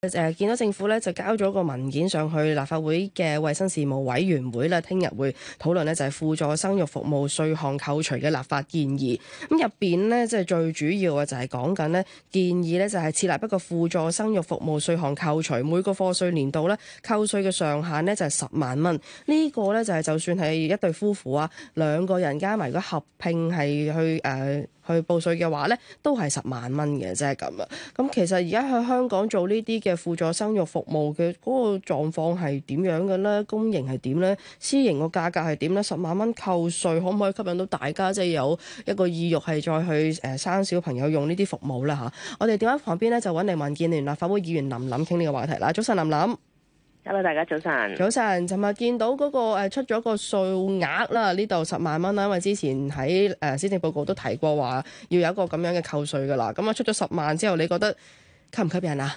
見到政府咧就交咗個文件上去立法會嘅衛生事務委員會啦，聽日會討論呢就係輔助生育服務稅項扣除嘅立法建議。咁入邊呢，即係最主要嘅就係講緊呢建議呢就係設立一個輔助生育服務稅項扣除，每個課稅年度呢扣稅嘅上限呢就係10萬蚊。呢個呢就係就算係一對夫婦啊，兩個人加埋如果合併係去報稅嘅話呢，都係10萬蚊嘅，即係咁啊。咁其實而家喺香港做呢啲嘅輔助生育服務嘅嗰個狀況係點樣嘅咧？公營係點咧？私營個價格係點咧？10萬蚊扣稅可唔可以吸引到大家即係有一個意欲係再去生小朋友用呢啲服務咧嚇？我哋電話旁邊咧就揾嚟民建聯立法會議員林琳傾呢個話題啦。早晨，林琳。Hello， 大家早晨。早晨，尋日見到嗰個出咗個數額啦，呢度10萬蚊啦，因為之前喺施政報告都提過話要有一個咁樣嘅扣稅噶啦。咁啊出咗10萬之後，你覺得吸唔吸引啊？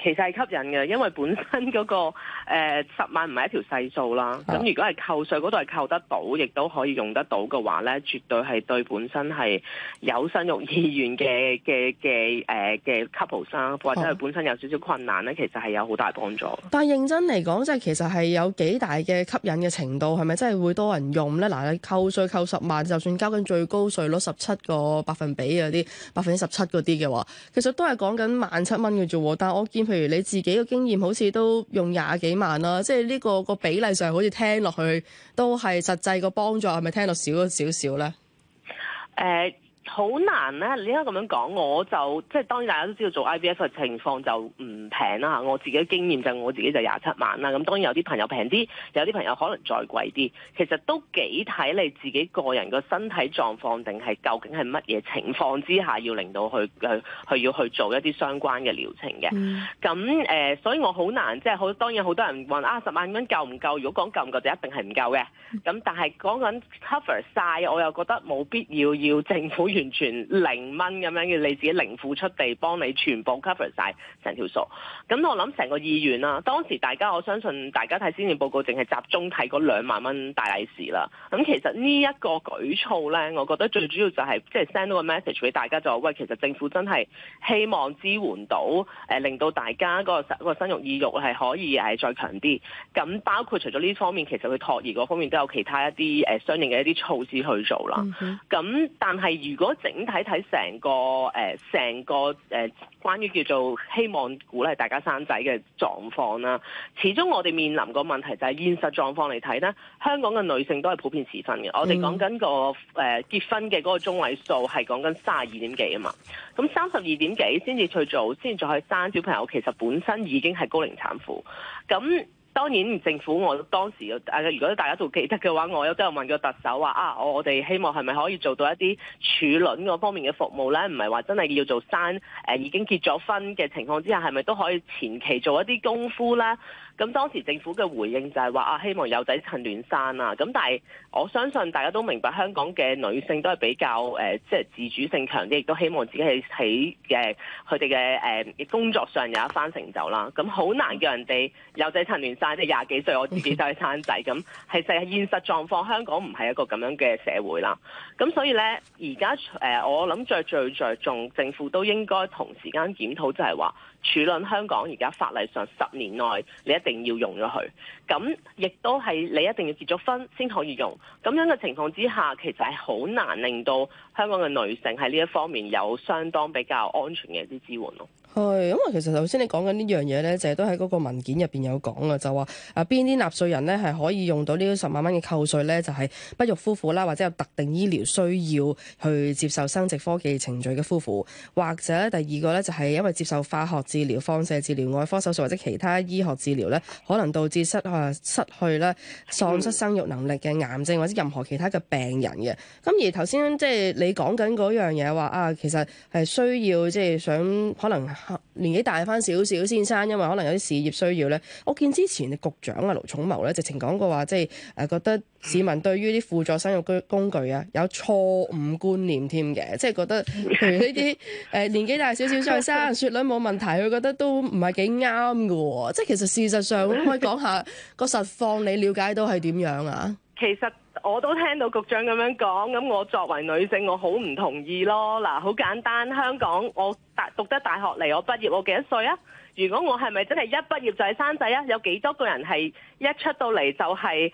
其實係吸引嘅，因為本身嗰個10萬唔係一條細數啦。咁如果係扣稅嗰度係扣得到，亦都可以用得到嘅話咧，絕對係對本身係有生育意願嘅 couple 生，或者係本身有少少困難咧，其實係有好大幫助。但係認真嚟講，即係其實係有幾大嘅吸引嘅程度，係咪真係會多人用咧？嗱，你扣稅扣10萬，就算交緊最高稅率17個百分比嗰啲17%嗰啲嘅話，其實都係講緊17,000蚊嘅啫。但係我見譬如你自己嘅經驗，好似都用20幾萬啦，即係呢個比例上好似聽落去都係實際個幫助係咪聽落少咗少少咧？好難咧！你應該咁樣講，我就即係當然大家都知道做 IVF 嘅情況就唔平啦嚇。我自己嘅經驗就我自己就27萬啦。咁當然有啲朋友平啲，有啲朋友可能再貴啲。其實都幾睇你自己個人個身體狀況，定係究竟係乜嘢情況之下要令到去要去做一啲相關嘅療程嘅。咁所以我好難即係當然好多人問10萬蚊夠唔夠？如果講夠唔夠就一定係唔夠嘅。咁但係講緊 cover 晒，我又覺得冇必要政府完全0蚊咁樣，要你自己零付出地幫你全部 cover 晒成條數。咁我諗成個意願啦，當時我相信大家睇施政報告，淨係集中睇嗰2萬蚊大利是啦。咁其實呢一個舉措咧，我覺得最主要就係即係 send 到個 message 俾大家，就話喂，其實政府真係希望支援到令到大家個生育意欲係可以再強啲。咁包括除咗呢方面，其實佢托兒嗰方面都有其他一啲相應嘅一啲措施去做啦。咁但係如果整體睇成個關於叫做希望鼓勵大家生仔嘅狀況啦，始終我哋面臨個問題就係現實狀況嚟睇咧，香港嘅女性都係普遍遲婚嘅。我哋講緊個結婚嘅嗰個中位數係講緊32點幾啊嘛，咁32點幾先至去做，先至再去生小朋友，其實本身已經係高齡產婦。咁當然政府我當時如果大家仲記得嘅話，我都有問過特首話我哋希望係咪可以做到一啲處卵嗰方面嘅服務咧？唔係話真係要做生已經結咗婚嘅情況之下，係咪都可以前期做一啲功夫咧？咁當時政府嘅回應就係話希望有仔趁亂生啊！咁但係我相信大家都明白香港嘅女性都係比較即係自主性強啲，亦都希望自己喺佢哋嘅工作上有一番成就啦。咁好難叫人哋有仔趁亂生，即係20幾歲我自己就去生仔咁，係現實狀況，香港唔係一個咁樣嘅社會啦。咁所以咧，而家我諗最着重政府都應該同時間檢討，就係話處卵香港而家法例上10年內你一定要用咗佢，咁亦都係你一定要結咗婚先可以用。咁樣嘅情況之下，其實係好難令到香港嘅女性喺呢一方面有相當比較安全嘅一啲支援咯。係，因為其實頭先你講緊呢樣嘢咧，就係都喺嗰個文件入邊有講啊，就話邊啲納稅人咧係可以用到呢啲10萬蚊嘅扣稅咧，就係不育夫婦啦，或者有特定醫療需要去接受生殖科技程序嘅夫婦，或者第二個咧就係因為接受化學治療、放射治療、外科手術或者其他醫學治療咧，可能導致失去咧喪失生育能力嘅癌症或者任何其他嘅病人嘅。咁而頭先即係你講緊嗰樣嘢話其實係需要即係想可能年紀大翻少少先生，因為可能有啲事業需要咧。我見之前嘅局長盧寵茂咧，直情講過話，即係覺得市民對於啲輔助生育工具有錯誤觀念添嘅，即係覺得譬如呢啲年紀大少少再生雪卵冇問題，佢覺得都唔係幾啱㗎喎。即係其實事實上，可唔可以講下個實況？你了解到係點樣啊？其實我都聽到局長咁樣講，咁我作為女性，我好唔同意咯。嗱，好簡單，香港我讀得大學嚟，我畢業我幾多歲啊？如果我係咪真係一畢業就係生仔啊？有幾多個人係一出到嚟就係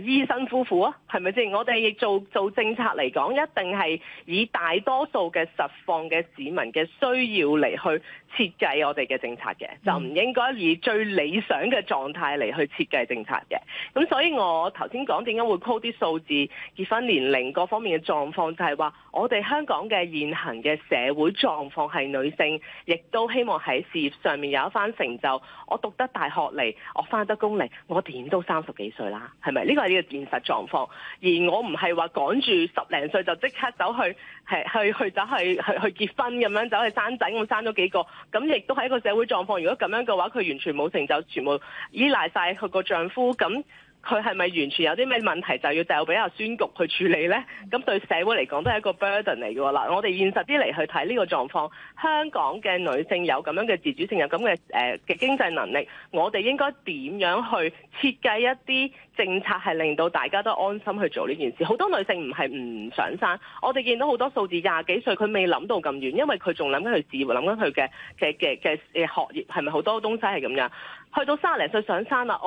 醫生夫婦啊？係咪先？我哋亦做政策嚟講，一定係以大多數嘅實況嘅市民嘅需要嚟去設計我哋嘅政策嘅，就唔應該以最理想嘅狀態嚟去設計政策嘅。咁所以我頭先講點解會 call 啲數字、結婚年齡各方面嘅狀況，就係話我哋香港嘅現行嘅社會狀況係女性，亦都希望喺事業上面有一番成就。我讀得大學嚟，我返得工嚟，我點都30幾歲啦，係咪？呢個係呢個現實狀況。而我唔係話趕住10零歲就即刻走去結婚咁樣，走去生仔，我生咗幾個，咁亦都係一個社會狀況。如果咁樣嘅話，佢完全冇成就，全部依賴晒佢個丈夫，咁佢係咪完全有啲咩問題就要掉俾阿孫局去處理呢？咁對社會嚟講都係一個 burden 嚟嘅喎。嗱，我哋現實啲嚟去睇呢個狀況，香港嘅女性有咁樣嘅自主性，有咁嘅經濟能力，我哋應該點樣去設計一啲政策係令到大家都安心去做呢件事？好多女性唔係唔想生，我哋見到好多數字廿幾歲佢未諗到咁遠，因為佢仲諗緊佢事業，諗緊佢嘅學業，係咪好多東西係咁樣？去到30零歲想生啦，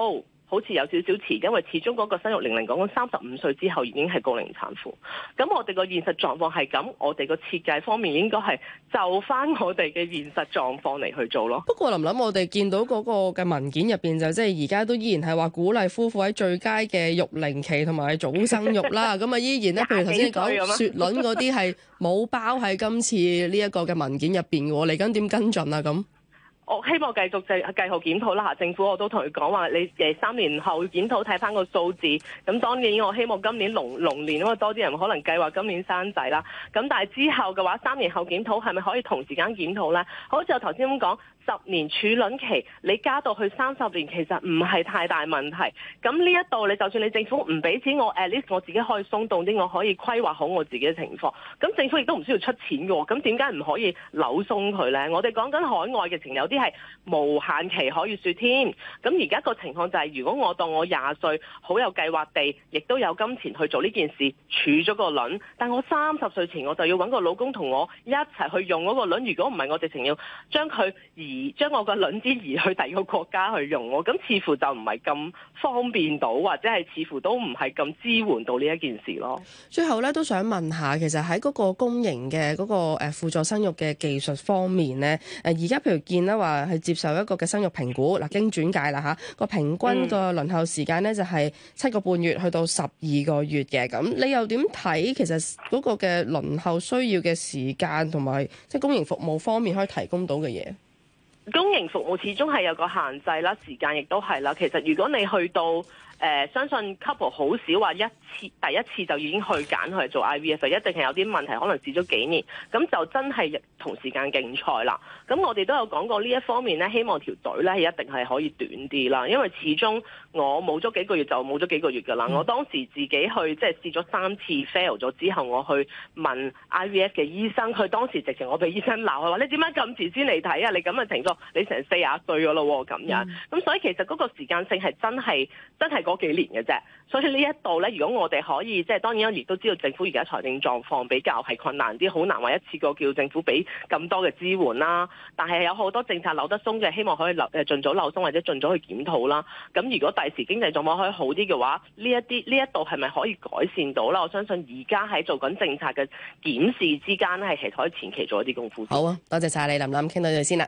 好似有少少遲，因為始終嗰個生育年齡講緊35歲之後已經係高齡產婦。咁我哋個現實狀況係咁，我哋個設計方面應該係就翻我哋嘅現實狀況嚟去做咯。不過林，我哋見到嗰個嘅文件入邊就即係而家都依然係話鼓勵夫婦喺最佳嘅育齡期同埋早生育啦。咁啊依然咧，譬如頭先講雪卵嗰啲係冇包喺今次呢一個嘅文件入邊嘅，嚟緊點跟進啊咁？我希望繼續繼續檢討啦嚇，政府我都同佢講話，你3年後檢討睇翻個數字。咁當然我希望今年龍年，因為多啲人可能計劃今年生仔啦。咁但係之後嘅話，3年後檢討係咪可以同時間檢討呢？好似我頭先咁講，10年儲卵期你加到去30年，其實唔係太大問題。咁呢一度你就算你政府唔俾錢我，at least 我自己可以鬆動啲，我可以規劃好我自己嘅情況。咁政府亦都唔需要出錢嘅喎。咁點解唔可以扭鬆佢呢？我哋講緊海外嘅情有啲係無限期可以説添，咁而家個情況就係，如果我當我20歲好有計劃地，亦都有金錢去做呢件事，儲咗個卵，但我30歲前我就要揾個老公同我一齊去用嗰個卵，如果唔係我直情要將我個卵子移去第二個國家去用喎，咁似乎就唔係咁方便到，或者係似乎都唔係咁支援到呢一件事咯。最後咧都想問下，其實喺嗰個公營嘅嗰個輔助生育嘅技術方面咧，而家譬如見咧話係接受一個嘅生育評估，嗱經轉介啦嚇，個平均個輪候時間咧就係7個半月去到12個月嘅，咁你又點睇？其實嗰個嘅輪候需要嘅時間同埋即係公營服務方面可以提供到嘅嘢？公營服務始終係有個限制啦，時間亦都係啦。其實如果你去到相信 couple 好少話第一次就已經去揀去做 IVF， 一定係有啲問題，可能試咗幾年，咁就真係同時間競賽啦。咁我哋都有講過呢一方面呢，希望條隊呢一定係可以短啲啦，因為始終我冇咗幾個月就冇咗幾個月㗎啦。我當時自己去即係試咗3次 fail 咗之後，我去問 IVF 嘅醫生，佢當時直情我俾醫生鬧，佢話你點解咁遲先嚟睇啊？你咁嘅情況，你成40歲㗎咯咁樣。咁所以其實嗰個時間性係真係嗰幾年嘅啫。所以呢一度呢，如果我哋可以即係當然亦都知道政府而家財政狀況比較係困難啲，好難話一次過叫政府俾咁多嘅支援啦。但係有好多政策扭得鬆嘅，希望可以盡早扭鬆或者盡早去檢討啦。咁如果第時經濟狀況可以好啲嘅話，呢一度係咪可以改善到啦？我相信而家喺做緊政策嘅檢視之間係其實可以前期做一啲功夫。好啊，多謝晒你，林，傾到呢度先啦。